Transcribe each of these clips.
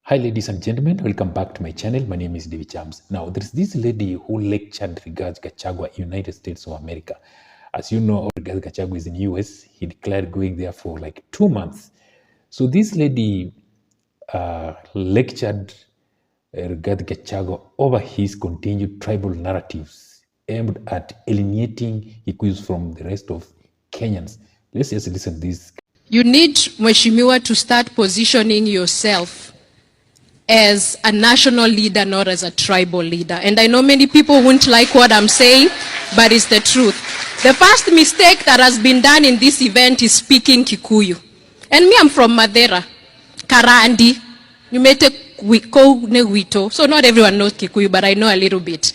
Hi, ladies and gentlemen. Welcome back to my channel. My name is David Chams. Now, there's this lady who lectured regards Gachagua, United States of America. As you know, regards Gachagua is in US. He declared going there for like 2 months. So this lady lectured regarding Gachagua over his continued tribal narratives aimed at alienating Kikuyus from the rest of Kenyans. Let's just listen to this. You need, Mheshimiwa, to start positioning yourself as a national leader, not as a tribal leader. And I know many people won't like what I'm saying, but it's the truth. The first mistake that has been done in this event is speaking Kikuyu. And me, I'm from Madeira, Karandi, Wito. So not everyone knows Kikuyu, but I know a little bit.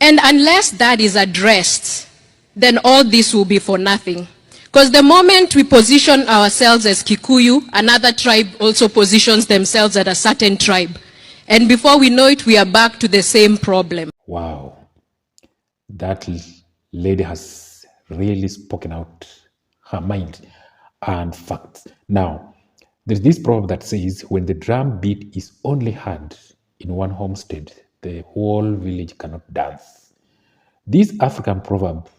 And unless that is addressed, then all this will be for nothing. Because the moment we position ourselves as Kikuyu, another tribe also positions themselves as a certain tribe. And before we know it, we are back to the same problem. Wow. That lady has really spoken out her mind and facts. Now, there's this proverb that says, when the drum beat is only heard in one homestead, the whole village cannot dance. This African proverb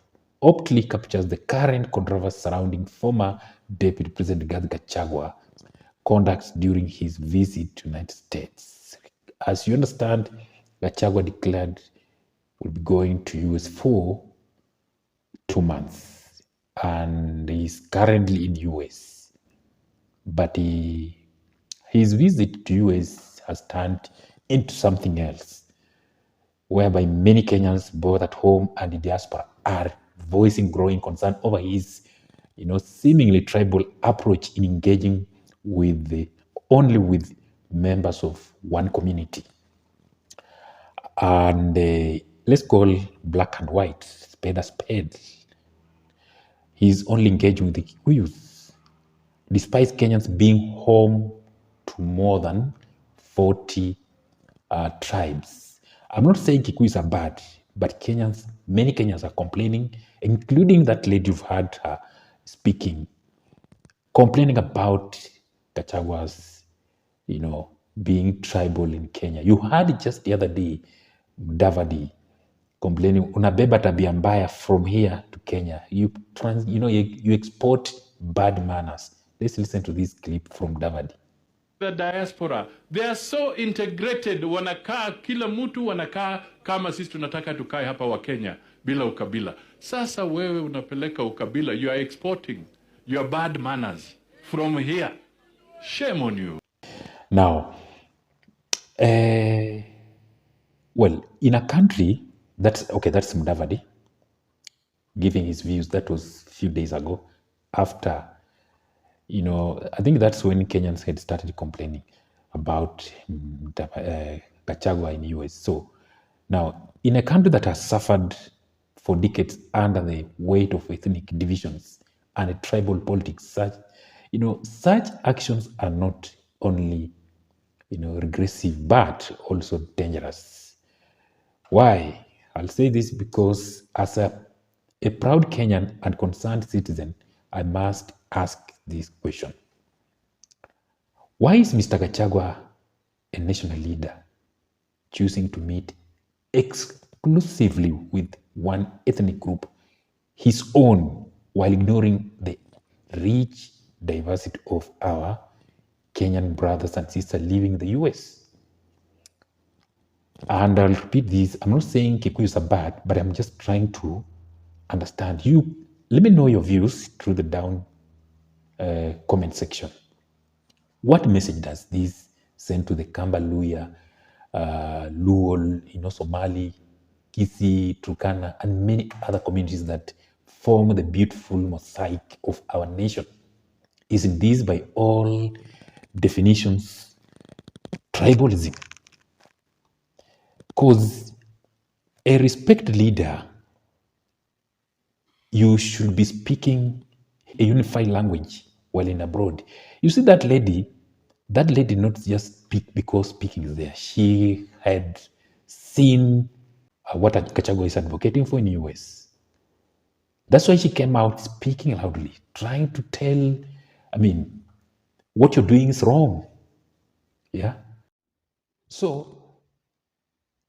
aptly captures the current controversy surrounding former Deputy President Gachagua conduct during his visit to the United States. As you understand, Gachagua declared will be going to US for 2 months, and he's currently in US. But his visit to US has turned into something else, whereby many Kenyans, both at home and in diaspora, are voicing growing concern over his, seemingly tribal approach in engaging with only with members of one community. And let's call black and white, spade a spade. He's only engaging with the Kikuyus, despite Kenyans being home to more than 40 tribes. I'm not saying Kikuyus are bad, but many Kenyans are complaining, including that lady you've heard her speaking, complaining about Gachagua's, being tribal in Kenya. You heard it just the other day, Davadi complaining, unabeba tabia mbaya from here to Kenya. You export bad manners. Let's listen to this clip from Davadi. The diaspora, they are so integrated, wanakaa kila mtu wanakaa kama sisi tunataka tukae hapa wa Kenya bila ukabila. Sasa wewe unapeleka ukabila, you are exporting your bad manners from here. Shame on you. Now, well, in a country that's Mudavadi giving his views. That was a few days ago after, I think that's when Kenyans had started complaining about Gachagua in the US. So now, in a country that has suffered for decades under the weight of ethnic divisions and tribal politics, such actions are not only, regressive, but also dangerous. Why? I'll say this because as a proud Kenyan and concerned citizen, I must ask this question. Why is Mr. Gachagua, a national leader, choosing to meet exclusively with one ethnic group, his own, while ignoring the rich diversity of our Kenyan brothers and sisters living in the US? And I'll repeat this. I'm not saying Kikuyus are bad, but I'm just trying to understand you. Let me know your views through the down comment section. What message does this send to the Kamba, Luya, Luol, Somali, Kisii, Turkana, and many other communities that form the beautiful mosaic of our nation? Isn't this, by all definitions, tribalism? Because a respected leader, you should be speaking a unified language while in abroad. You see that lady not just speak because speaking is there. She had seen what Gachagua is advocating for in the US. That's why she came out speaking loudly, trying to tell, what you're doing is wrong. Yeah. So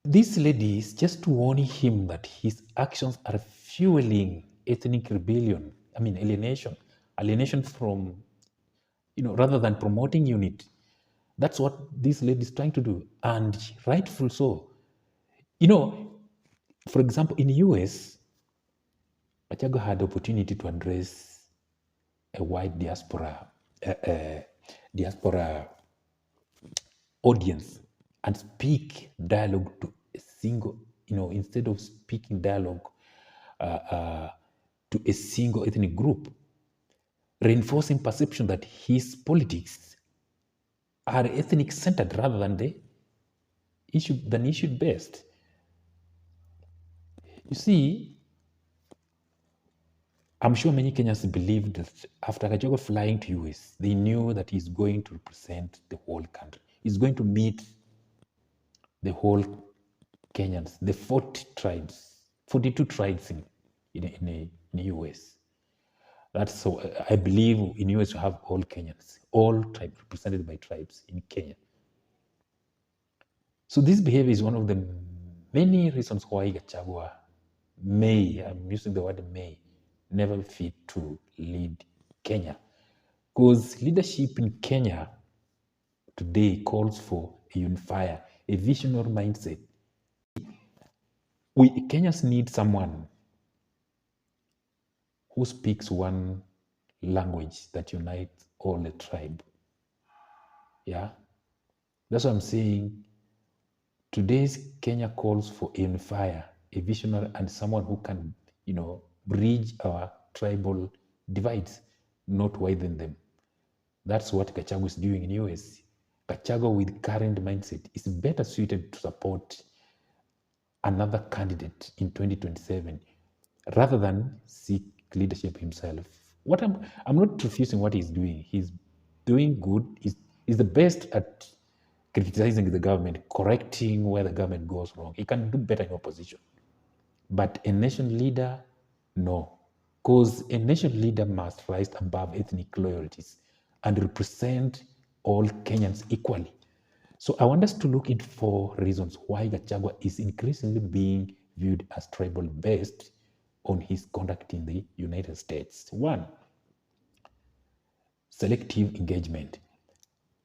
this lady is just warning him that his actions are fueling ethnic rebellion, I mean alienation from, rather than promoting unity. That's what this lady is trying to do, and rightful so. For example, in the US, Gachagua had the opportunity to address a wide diaspora audience and speak dialogue to a single, instead of speaking dialogue to a single ethnic group, reinforcing perception that his politics are ethnic centered rather than issue based. You see, I'm sure many Kenyans believed that after Gachagua flying to US, they knew that he's going to represent the whole country. He's going to meet the whole Kenyans, the 42 tribes in the US. That's so. I believe in US you have all Kenyans, all tribes represented by tribes in Kenya. So this behavior is one of the many reasons why Gachagua may, I'm using the word may, never fit to lead Kenya. Because leadership in Kenya today calls for a unifier, a visionary mindset. We Kenyans need someone who speaks one language that unites all the tribe. Yeah, that's what I'm saying. Today's Kenya calls for a unifier, a visionary, and someone who can, bridge our tribal divides, not widen them. That's what Gachagua is doing in US. Gachagua with current mindset is better suited to support another candidate in 2027 rather than seek leadership himself. I'm not refusing what he's doing. He's doing good. He's the best at criticizing the government, correcting where the government goes wrong. He can do better in opposition. But a nation leader, no. Because a nation leader must rise above ethnic loyalties and represent all Kenyans equally. So I want us to look into 4 reasons why Gachagua is increasingly being viewed as tribal based on his conduct in the United States. 1, selective engagement.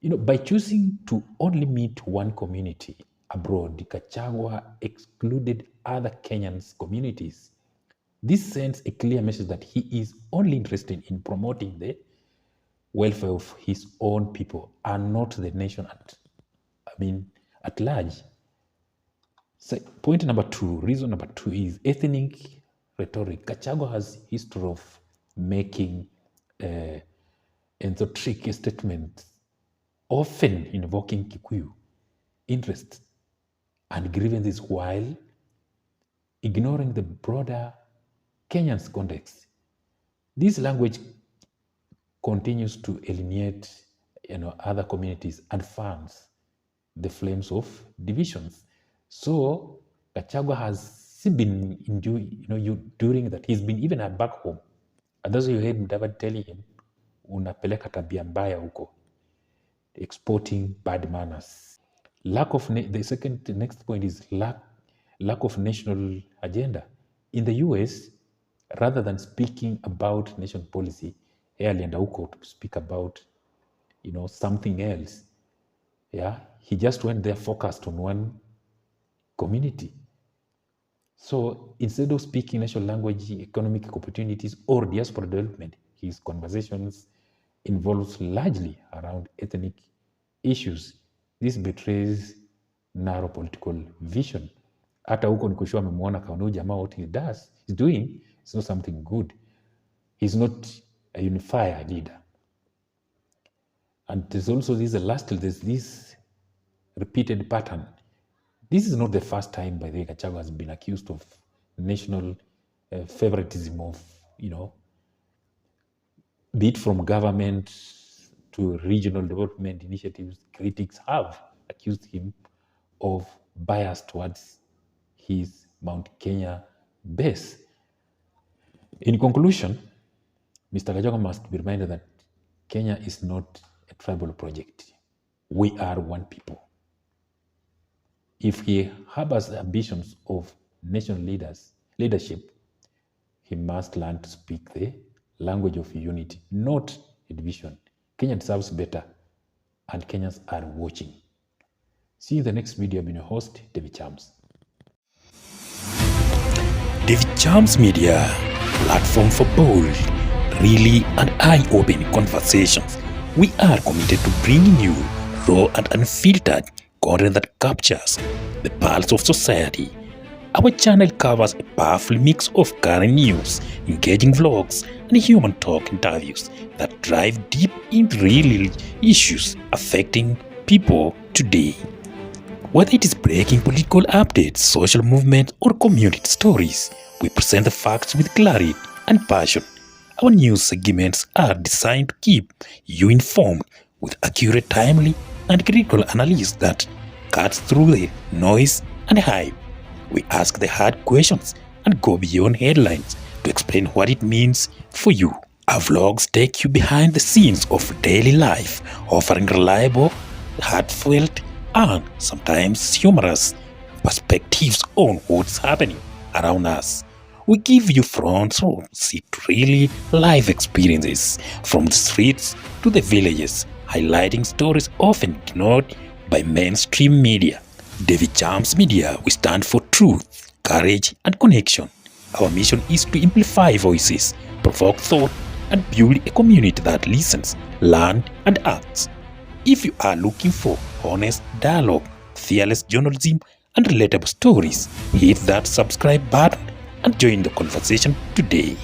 By choosing to only meet one community abroad, Gachagua excluded other Kenyans' communities. This sends a clear message that he is only interested in promoting the welfare of his own people and not the nation at large. So point number 2, reason number 2 is ethnic rhetoric. Gachagua has history of making ethnocentric statements, often invoking Kikuyu interests and grievances while ignoring the broader Kenyan's context. This language continues to alienate other communities and fans the flames of divisions. So Gachagua has been during that, he's been even back home. And that's why you heard Mudavadi telling him, unapeleka tabia mbaya huko, exporting bad manners. The next point is lack of national agenda. In the US, rather than speaking about nation policy, alienda huko to speak about something else. Yeah, he just went there focused on one community. So instead of speaking national language, economic opportunities, or diaspora development, his conversations involves largely around ethnic issues. This betrays narrow political vision. Hata huko nikushua amemwona kaona jamaa what he's doing is not something good. He's not a unifier leader. And there's also there's this repeated pattern. This is not the first time, by the way, Gachagua has been accused of national favoritism of, be it from government to regional development initiatives. Critics have accused him of bias towards his Mount Kenya base. In conclusion, Mr. Gachagua must be reminded that Kenya is not a tribal project. We are one people. if he harbors ambitions of national leadership, he must learn to speak the language of unity, not division. Kenya deserves better, and Kenyans are watching. See you in the next video. I've been your host, David Chams. David Chams Media, platform for bold, really and eye-opening conversations. We are committed to bringing you raw and unfiltered content that captures the pulse of society. Our channel covers a powerful mix of current news, engaging vlogs, and human talk interviews that dive deep into real issues affecting people today. Whether it is breaking political updates, social movements, or community stories, we present the facts with clarity and passion. Our news segments are designed to keep you informed with accurate, timely, and critical analysis that cuts through the noise and hype. We ask the hard questions and go beyond headlines to explain what it means for you. Our vlogs take you behind the scenes of daily life, offering reliable, heartfelt, and sometimes humorous perspectives on what's happening around us. We give you front row seat to really live experiences from the streets to the villages, highlighting stories often ignored by mainstream media. David Chams Media, we stand for truth, courage, and connection. Our mission is to amplify voices, provoke thought, and build a community that listens, learns, and acts. If you are looking for honest dialogue, fearless journalism, and relatable stories, hit that subscribe button and join the conversation today.